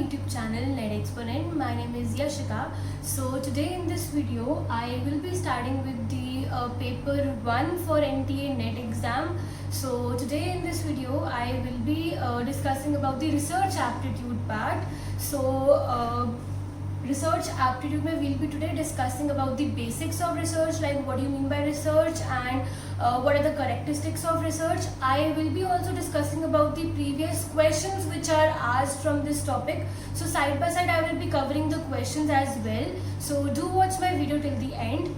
YouTube channel Net Exponent. My name is Yashika. So today in this video I will be starting with the paper 1 for NTA Net exam. So today in this video I will be discussing about the research aptitude part. So research aptitude mein we'll be today discussing about the basics of research, like what do you mean by research and what are the characteristics of research. I will be also discussing about the previous questions which are asked from this topic. So side by side I will be covering the questions as well. So do watch my video till the end.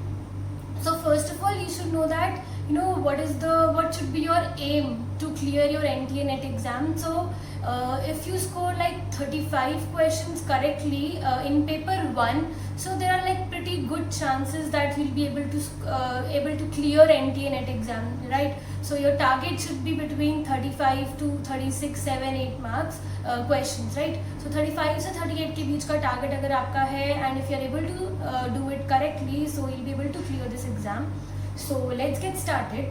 So first of all, you should know that what should be your aim to clear your NTA Net exam. So if you score like 35 questions correctly in paper 1, so there are like pretty good chances that you'll be able to clear NTA Net exam, right? So your target should be between 35 to 36, 7, 8 marks questions, right? So 35 से 38 के बीच का target अगर आपका है, and if you are able to do it correctly, so you'll be able to clear this exam. So let's get started.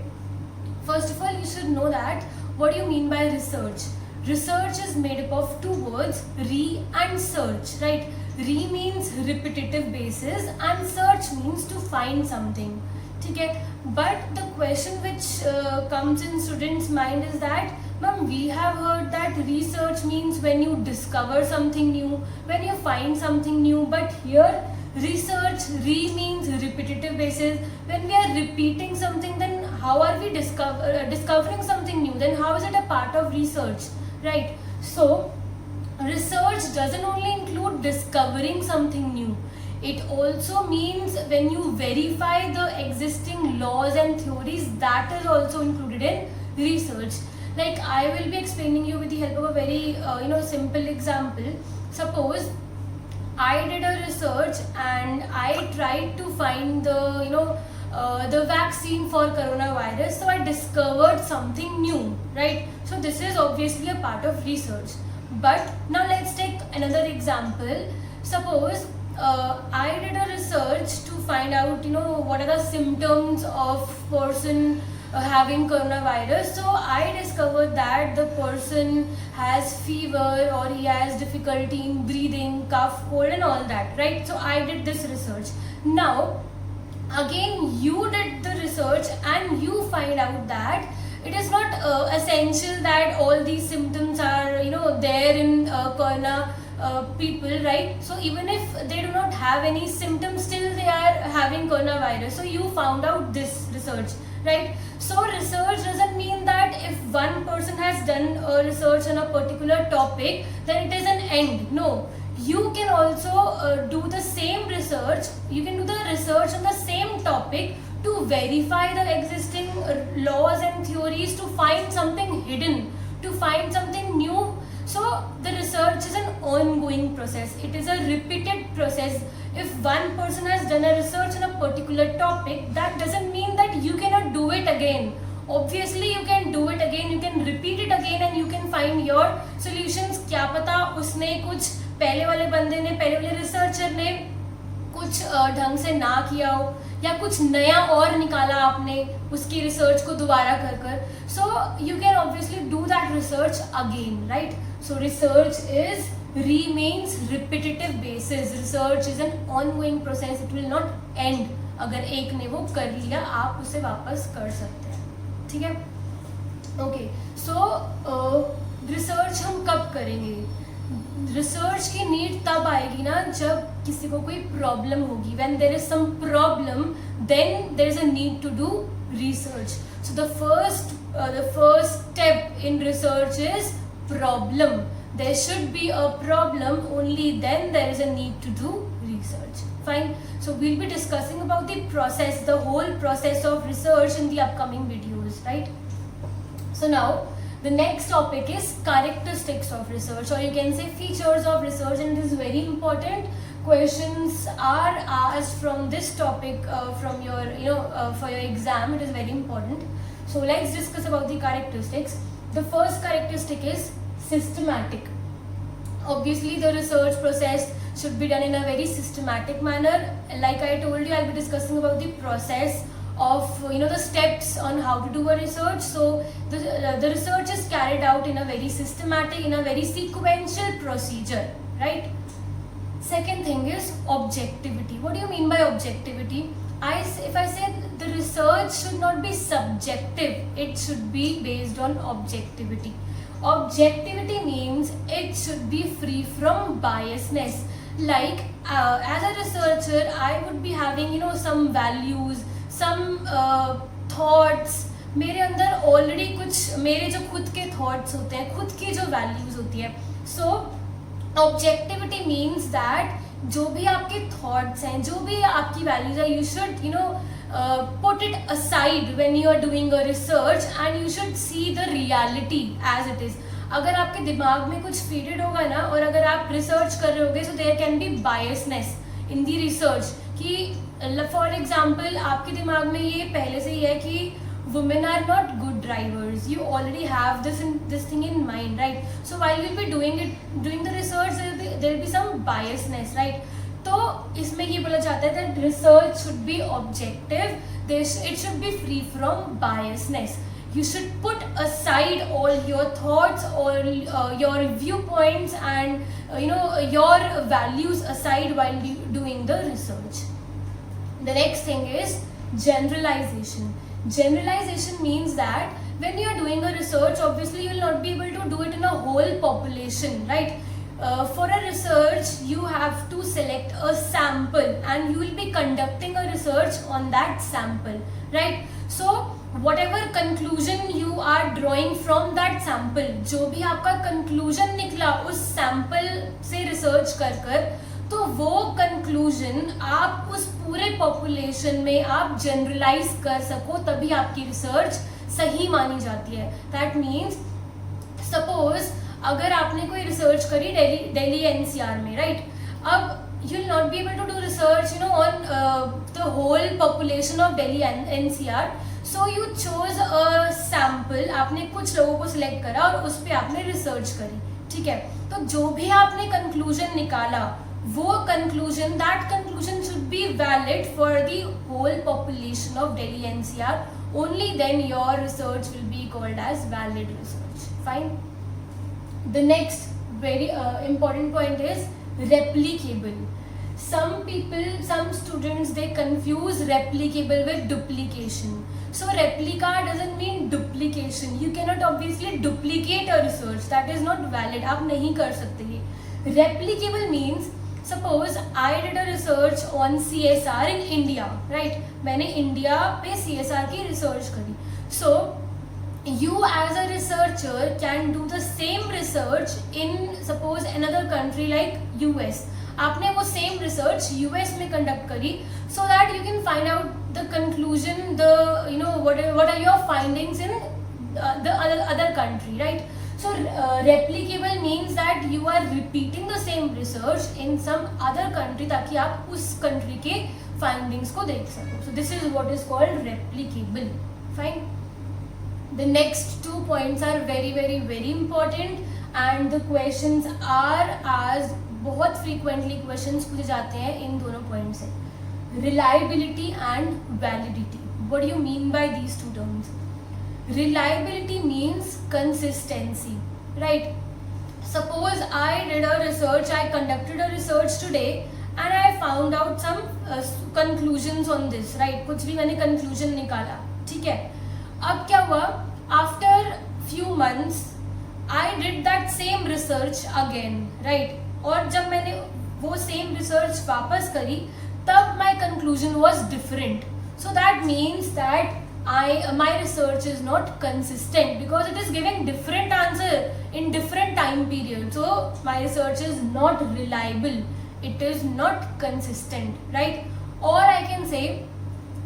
First of all, you should know that what do you mean by research. Research is made up of two words, re and search, right? Re means repetitive basis and search means to find something. Okay? But the question which comes in students' mind is that, ma'am, we have heard that research means when you discover something new, when you find something new, but here research, re means repetitive basis. When we are repeating something, then how are we discovering something new? Then how is it a part of research, right? So research doesn't only include discovering something new. It also means when you verify the existing laws and theories, that is also included in research. Like I will be explaining you with the help of a very simple example. Suppose I did a research and I tried to find the vaccine for coronavirus. So I discovered something new, right? So this is obviously a part of research. But now let's take another example. Suppose I did a research to find out what are the symptoms of person having coronavirus. So I discovered that the person has fever or he has difficulty in breathing, cough, cold and all that, right? So I did this research. Now again you did the research and you find out that it is not essential that all these symptoms are there in corona people, right? So even if they do not have any symptoms, still they are having coronavirus. So you found out this research, right? So research doesn't mean that if one person has done a research on a particular topic, then it is an end. No, you can also do the same research. You can do the research on the same topic to verify the existing laws and theories, to find something hidden, to find something new. So the research is an ongoing process. It is a repeated process. If one person has done a research on a particular topic, that doesn't mean that you cannot do it again. Obviously you can do it again, you can repeat it again and you can find your solutions. क्या पता उसने कुछ पहले वाले researcher ने कुछ ढंग से ना किया हो, या कुछ नया और निकाला आपने उसकी रिसर्च को दोबारा कर. So you can obviously do that research again, right? So research is remains repetitive basis. Research is an ongoing process. It will not end. अगर एक ने वो कर लिया, आप उसे वापस कर सकते हैं, ठीक है? ओके, सो रिसर्च हम कब करेंगे? रिसर्च की नीड तब आएगी ना जब किसी को कोई प्रॉब्लम होगी. When there is some problem, then there is a need to do research. So the first step in research is problem. There should be a problem, only then there is a need to do research. Fine. So we'll be discussing about the process, the whole process of research in the upcoming videos, right? So now the next topic is characteristics of research, or you can say features of research, and it is very important. Questions are asked from this topic from your for your exam. It is very important. So let's discuss about the characteristics. The first characteristic is systematic. Obviously the research process should be done in a very systematic manner. Like I told you, I'll be discussing about the process of the steps on how to do a research. So the research is carried out in a very systematic, in a very sequential procedure. right? Second thing is objectivity. What do you mean by objectivity? If I say the research should not be subjective, it should be based on objectivity. Objectivity means it should be free from biasness. Like as a researcher, I would be having some values, some thoughts. मेरे अंदर already कुछ मेरे जो खुद के thoughts होते हैं, खुद की जो वैल्यूज होती है. सो ऑब्जेक्टिविटी मीन्स दैट जो भी आपके थॉट्स हैं, जो भी आपकी वैल्यूज है, you should put it aside when you are doing a research and you should see the reality as it is. अगर आपके दिमाग में कुछ फीडेड होगा ना, और अगर आप रिसर्च कर रहे होगे, so there can be biasness in the research. कि फॉर एग्जाम्पल आपके दिमाग में ये पहले से ही है कि women are not good drivers. You already have this thing in mind, right? So while you'll be doing the research, there will be some biasness, right? तो इसमें ये बोला जाता है that research should be objective. It should be free from biasness. You should put aside all your thoughts, all your viewpoints, and your values aside while doing the research. The next thing is generalization. Generalization means that when you are doing a research, obviously you will not be able to do it in a whole population, right? For a research, you have to select a sample and you will be conducting a research on that sample, right? So whatever conclusion you are drawing from that sample, जो भी आपका conclusion निकला उस sample से research कर तो वो conclusion आप उस पूरे पॉपुलेशन में आप जनरलाइज कर सको, तभी आपकी रिसर्च सही मानी जाती है. दैट मीन्स सपोज अगर आपने कोई रिसर्च करी दिल्ली एनसीआर में, राइट? अब you will not be able to do research on the whole population of Delhi NCR. So you chose a sample, आपने कुछ लोगों को सिलेक्ट करा और उस पर आपने रिसर्च करी, ठीक है? तो जो भी आपने कंक्लूजन निकाला, वो conclusion, that conclusion should be valid for the whole population of Delhi NCR. Only then your research will be called as valid research. Fine. The next very important point is replicable. Some students, they confuse replicable with duplication. So replica doesn't mean duplication. You cannot obviously duplicate a research. That is not valid. आप नहीं कर सकते ये. Replicable means suppose I did a research on CSR in India, right? मैंने India पे CSR की research करी. So you as a researcher can do the same research in suppose another country like US. आपने वो same research US में conduct करी, so that you can find out the conclusion, what are your findings in the other country, right? So replicable means that you are repeating the same research in some other country ताकि आप उस country के findings को देख सको. So this is what is called replicable. Fine. The next 2 points are very very very important and the questions are asked, बहुत frequently questions पूछे जाते हैं इन दोनों points से. Reliability and validity. What do you mean by these two terms? Reliability means consistency, right? Suppose I did a research, I conducted a research today and I found out some conclusions on this, right? कुछ भी मैंने conclusion निकाला, ठीक है? अब क्या हुआ? After few months, I did that same research again, right? और जब मैंने वो same research वापस करी, तब my conclusion was different. So that means that my research is not consistent because it is giving different answer in different time period. So my research is not reliable. It is not consistent, right? Or I can say,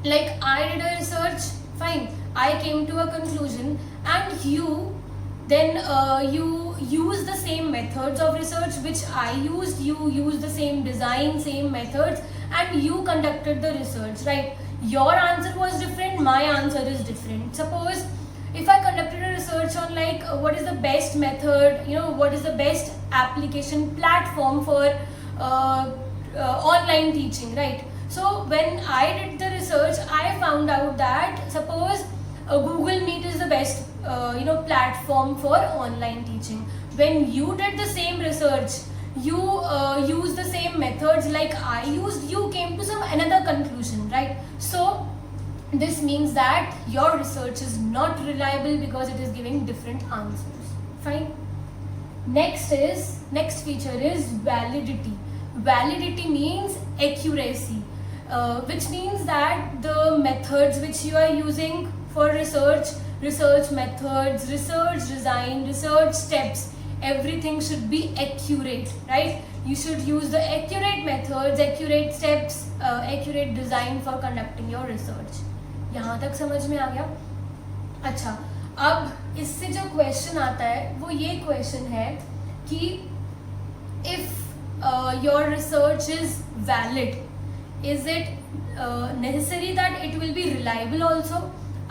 like I did a research, fine. I came to a conclusion, and you use the same methods of research which I used. You use the same design, same methods, and you conducted the research, right? Your answer was different, my answer is different. Suppose if I conducted a research on like what is the best method, what is the best application platform for online teaching, right? So when I did the research, I found out that suppose Google Meet is the best platform for online teaching. When you did the same research, you use the same methods like I used, you came to some another conclusion, right? So this means that your research is not reliable because it is giving different answers. Fine. Next feature is validity. Validity means accuracy, which means that the methods which you are using for research methods, research design, research steps, everything should be accurate, right? You should use the accurate methods, accurate steps, accurate design for conducting your research. यहाँ तक समझ में आ गया? अच्छा, अब इससे जो question आता है वो ये क्वेश्चन है कि if your research is valid, is it necessary that it will be reliable also?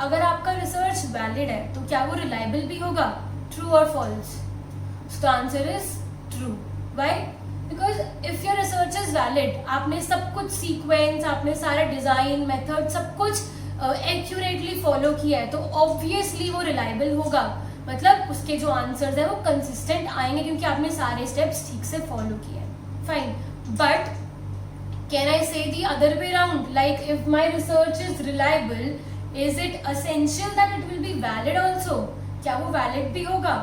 अगर आपका रिसर्च वैलिड है तो क्या वो रिलायबल भी होगा? ट्रू और false? So the answer is true. Why? Because if your research is valid, आपने सब कुछ सीक्वेंस, आपने सारे डिजाइन मेथड सब कुछ एक्यूरेटली फॉलो किया है तो ऑब्वियसली वो रिलायबल होगा. मतलब उसके जो आंसर्स हैं वो कंसिस्टेंट आएंगे क्योंकि आपने सारे स्टेप्स ठीक से फॉलो किए हैं. फाइन. बट कैन आई से the other way around, like if my research is reliable, is it essential that it will be valid also? क्या वो वैलिड भी होगा?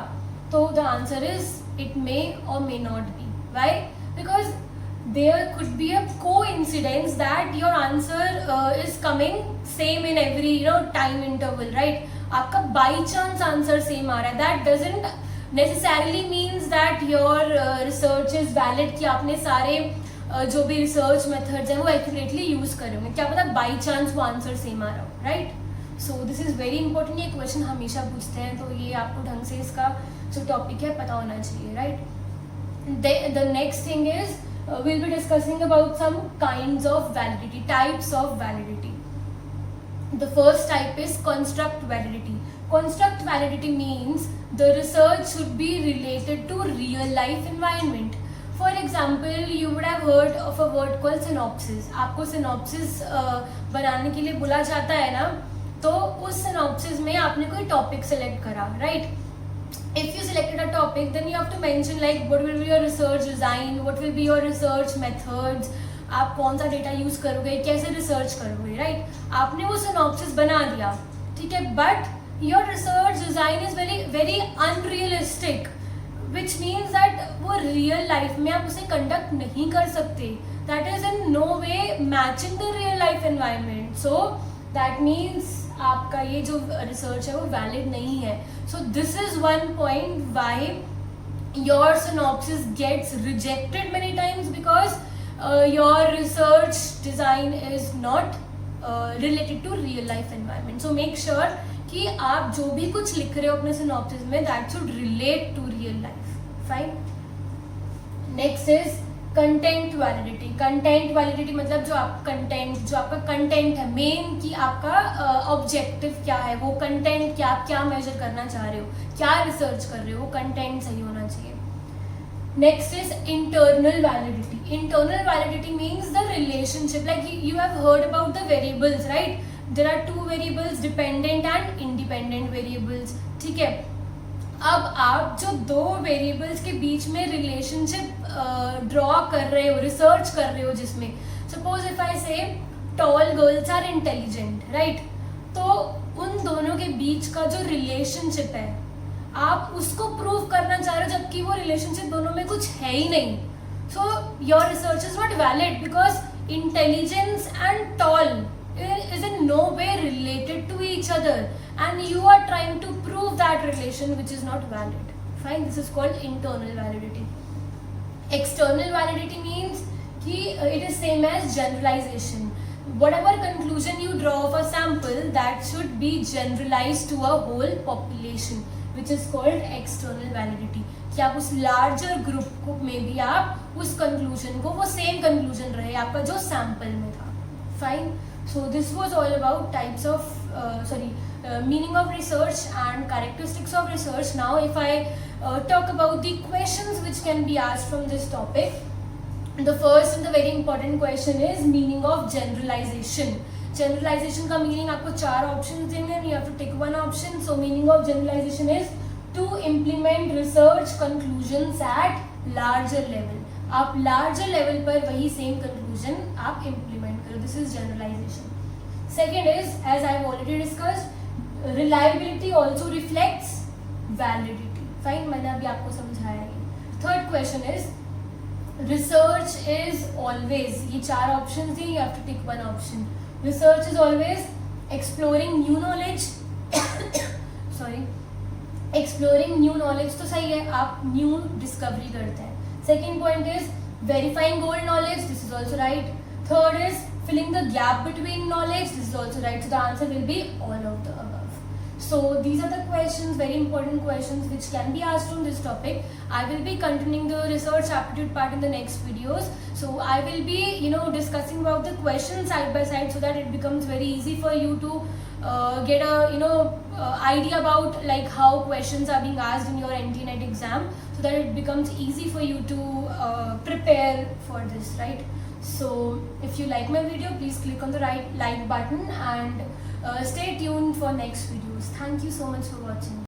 So the answer is it may or may not be. Why? Because there could be a coincidence that your answer is coming same in every time interval, right? आपका by chance answer same आ रहा है. That doesn't necessarily means that your research is valid कि आपने सारे जो भी research methods हैं वो accurately use करे होंगे. क्या पता by chance वो answer same आ रहा हो, right? So this is very important. ये क्वेश्चन हमेशा पूछते हैं तो ये आपको ढंग से इसका जो टॉपिक है पता होना चाहिए, right? The next thing is will be discussing about some kinds of validity, types of validity. The first type is construct validity. Construct validity means the research should be related to real life environment. For example you would have heard of a word called synopsis. आपको synopsis बनाने के लिए बोला जाता है ना, तो उस सिनॉप्सिस में आपने कोई टॉपिक सेलेक्ट करा, right? If you selected a topic, then you have to mention like what will be your research design, what will be your research methods, आप कौन सा डेटा यूज करोगे, कैसे रिसर्च करोगे, राइट? आपने वो सिनॉप्सिस बना दिया, ठीक है, but your research design is very very unrealistic, which means that वो रियल लाइफ में आप उसे कंडक्ट नहीं कर सकते. That is in no way matching the real life environment. So that means आपका ये जो रिसर्च है वो वैलिड नहीं है. So this is one point why your synopsis gets rejected many times, because your research design is not related to real life environment. So make sure कि आप जो भी कुछ लिख रहे हो अपने सिनॉप्सिस में that should relate to real life. Fine. Next is content validity. Content validity मतलब जो आपका कंटेंट है मेन, कि आपका ऑब्जेक्टिव क्या है, वो कंटेंट क्या, आप क्या मेजर करना चाह रहे हो, क्या रिसर्च कर रहे हो, वो कंटेंट सही होना चाहिए. Next is internal validity. Internal validity means the relationship, like you have heard about the variables, right? There are two variables, dependent and independent variables, ठीक है? अब आप जो दो वेरिएबल्स के बीच में रिलेशनशिप ड्रॉ कर रहे हो, रिसर्च कर रहे हो, जिसमें suppose if I say tall girls are intelligent, right? तो उन दोनों के बीच का जो रिलेशनशिप है आप उसको प्रूव करना चाह रहे हो, जबकि वो रिलेशनशिप दोनों में कुछ है ही नहीं. So your research is not valid because intelligence and tall is in no way related to each other and you are trying to prove that relation which is not valid. Fine, this is called internal validity. External validity means ki it is same as generalization. Whatever conclusion you draw of a sample, that should be generalized to a whole population, which is called external validity. कि आप उस larger group को में भी आप उस conclusion को, वो same conclusion रहे आपका जो sample में था. Fine. So this was all about types of meaning of research and characteristics of research. Now if I talk about the questions which can be asked from this topic, the first and the very important question is meaning of generalization. Generalization का meaning आपको 4 options देंगे and you have to take one option. So meaning of generalization is to implement research conclusions at larger level. आप larger level पर वही same conclusion आप implement करो. This is generalization. Second is, as I have already discussed, reliability also reflects validity. Fine, मैंने अभी आपको समझाया है. Third question is, research is always, ये 4 ऑप्शन थे, you have to tick one option. Research is always exploring new knowledge. Sorry, exploring new knowledge तो सही है, आप न्यू डिस्कवरी करते हैं. Second point is verifying old knowledge. This is also right. Third is filling the gap between knowledge. This is also right. So the answer will be all of the above. So these are the questions, very important questions which can be asked on this topic. I will be continuing the research aptitude part in the next videos. So I will be, discussing about the questions side by side so that it becomes very easy for you to get a idea about like how questions are being asked in your NTA NET exam, so that it becomes easy for you to prepare for this, right? So if you like my video, please click on the right like button and stay tuned for next videos. Thank you so much for watching.